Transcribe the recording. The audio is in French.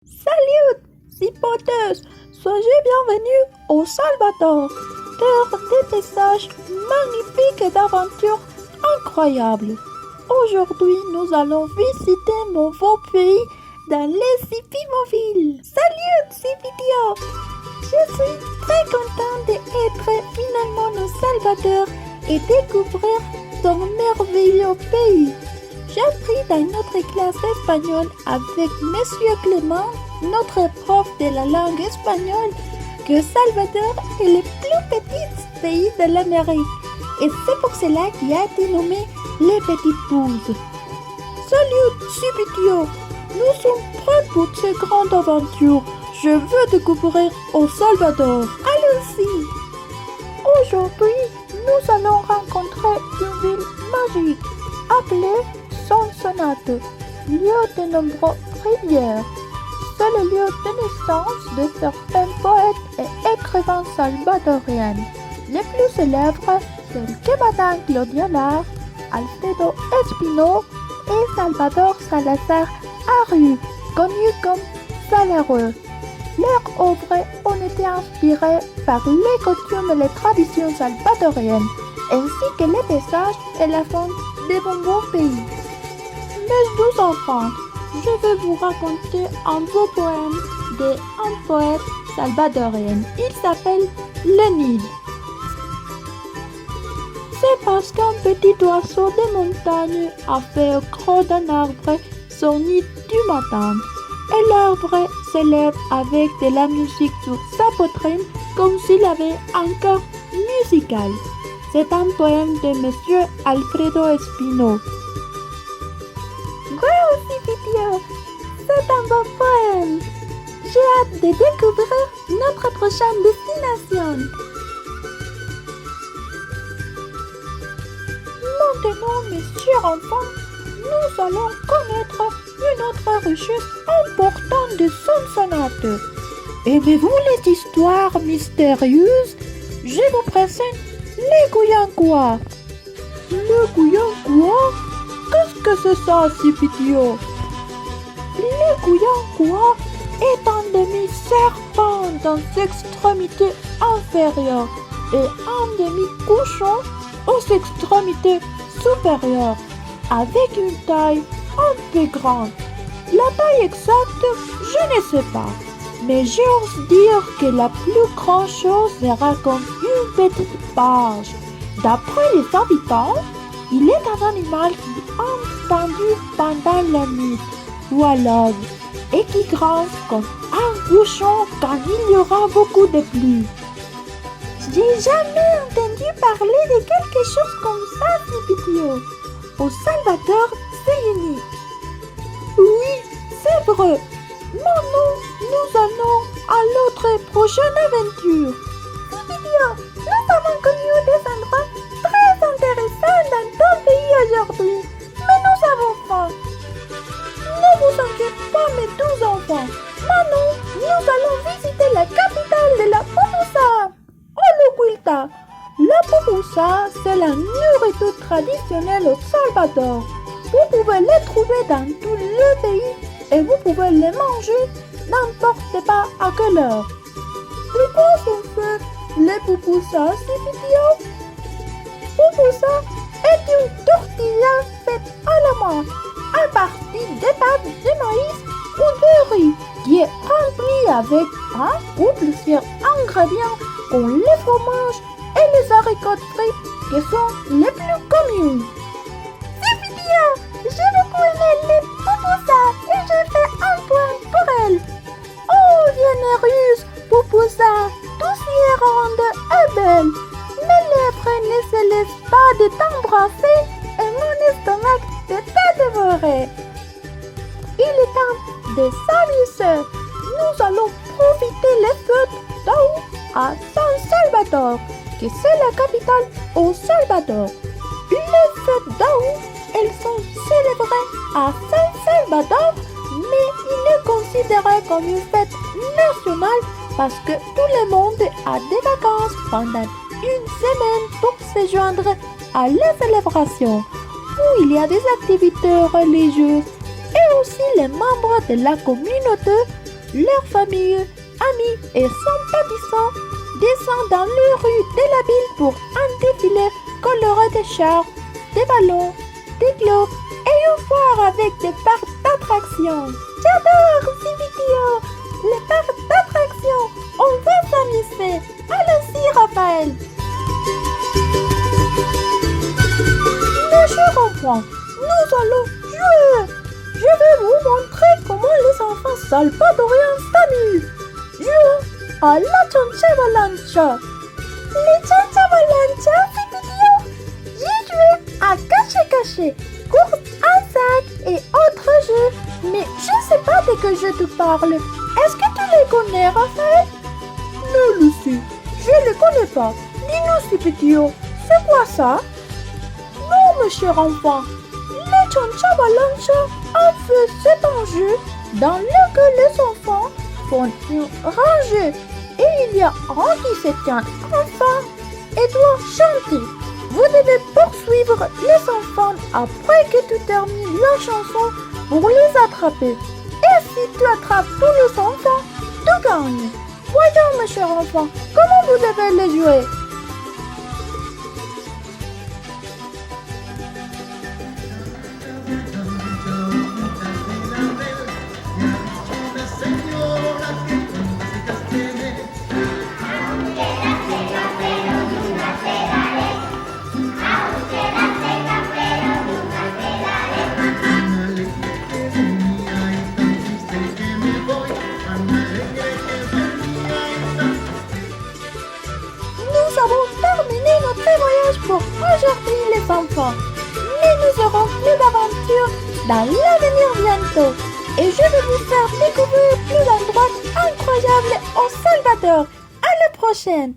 Salut, cipoteuse! Soyez bienvenue au Salvador, terre des paysages magnifiques et d'aventures incroyables. Aujourd'hui, nous allons visiter mon beau pays dans les Zipimoville. Salut, Zipidio! Je suis très contente d'être finalement au Salvador et découvrir ton merveilleux pays. J'ai appris dans notre classe espagnole avec Monsieur Clément, notre prof de la langue espagnole, que Salvador est le plus petit pays de l'Amérique. Et c'est pour cela qu'il a été nommé les Petites Pouces. Salut, Subitio! Nous sommes prêts pour cette grande aventure. Je veux découvrir au Salvador. Allons-y! Aujourd'hui, nous allons rencontrer une ville magique appelée Sonsonate, lieu de nombreuses rivières. C'est le lieu de naissance de certains poètes et écrivains salvadoriens. Les plus célèbres sont Quémadan Clodialar, Alfredo Espino et Salvador Salazar Arru, connu comme Salareux. Leurs œuvres ont été inspirées par les coutumes et les traditions salvadoriennes, ainsi que les paysages et la faune de mon beau pays. Mes douze enfants, je vais vous raconter un beau poème d'un poète salvadorien. Il s'appelle Le Nid. C'est parce qu'un petit oiseau des montagnes a fait au creux d'un arbre son nid du matin. Et l'arbre s'élève avec de la musique sur sa poitrine comme s'il avait un cœur musical. C'est un poème de Monsieur Alfredo Espino. C'est un beau poème. J'ai hâte de découvrir notre prochaine destination. Maintenant, mes chers enfants, nous allons connaître une autre richesse importante de Sonsonate. Aimez-vous les histoires mystérieuses? Je vous présente les Guyancois. Les Guyancois? Qu'est-ce que c'est ça, Cipidio? Le Guyancois est un demi-serpent dans l'extrémité inférieure et un demi-cochon aux extrémités supérieures, avec une taille un peu grande. La taille exacte, je ne sais pas, mais j'ose dire que la plus grande chose sera comme une petite page. D'après les habitants, il est un animal qui est entendu pendant la nuit ou à l'aube et qui grince comme un bouchon quand il y aura beaucoup de pluie. J'ai jamais entendu parler de quelque chose comme ça, Cipidio. Au Salvador, c'est unique. Oui, c'est vrai. Maintenant, nous allons à notre prochaine aventure. Cipidio, nous avons connu des endroits très intéressants dans ton pays aujourd'hui. Mais nous avons faim. Ne vous inquiétez pas, mes 12 enfants. Maintenant, nous allons visiter la capitale de la Pupusa, Oloquilta. La pupusa, c'est la nourriture traditionnelle au Salvador. Vous pouvez les trouver dans tout le pays et vous pouvez les manger n'importe pas à quelle heure. De quoi sont faites les pupusas, Cipidio? Pupusa est une tortilla faite à la main à partir des pâtes de maïs ou de riz qui est remplie avec un ou plusieurs ingrédients comme le fromage et les haricots frits qui sont les plus communs. Cipidio, j'ai beaucoup aimé les pupusas et j'ai fait un point pour elle. Oh, généreuse pupusa, doucière ronde et belle. Mes lèvres ne se laissent pas de t'embrasser et mon estomac de te dévorer. Il est temps de s'amuser. Nous allons profiter les fêtes d'Août à San Salvador, que c'est la capitale au Salvador. Les fêtes d'Août, elles sont célébrées à San Salvador, mais il est considéré comme une fête nationale parce que tout le monde a des vacances pendant une semaine pour se joindre à la célébration, où il y a des activités religieuses et aussi les membres de la communauté Leurs familles, amis et sympathisants descendent dans les rues de la ville pour un défilé coloré de chars, des ballons, des globes et une foire avec des parcs d'attractions. J'adore Zibideo! Les parcs d'attractions! On va s'amuser! Allons-y, Raphaël! Mes chers enfants, nous allons jouer! Je vais vous montrer comment les enfants salvadoriens s'amusent. Jouons à la Chanchavalancha. Les Chanchavalancha, c'est idiot. J'ai joué à caché-caché, course à sac et autres jeux. Mais je ne sais pas de quel jeu tu parles. Est-ce que tu les connais, Raphaël? Non, Lucie, je ne les connais pas. Dis-nous, Cipitio, c'est quoi ça? Non, mes chers enfants. Les Chanchavalancha a fait cet enjeu dans lequel les enfants font une rangée et il y a un qui se tient enfin et doit chanter. Vous devez poursuivre les enfants après que tu termines la chanson pour les attraper. Et si tu attrapes tous les enfants, tu gagnes. Voyons, mes chers enfants, comment vous devez les jouer. Nous avons terminé notre voyage pour aujourd'hui les enfants. Mais nous aurons plus d'aventures dans l'avenir bientôt. Et je vais vous faire découvrir plus d'endroits incroyables au Salvador. À la prochaine!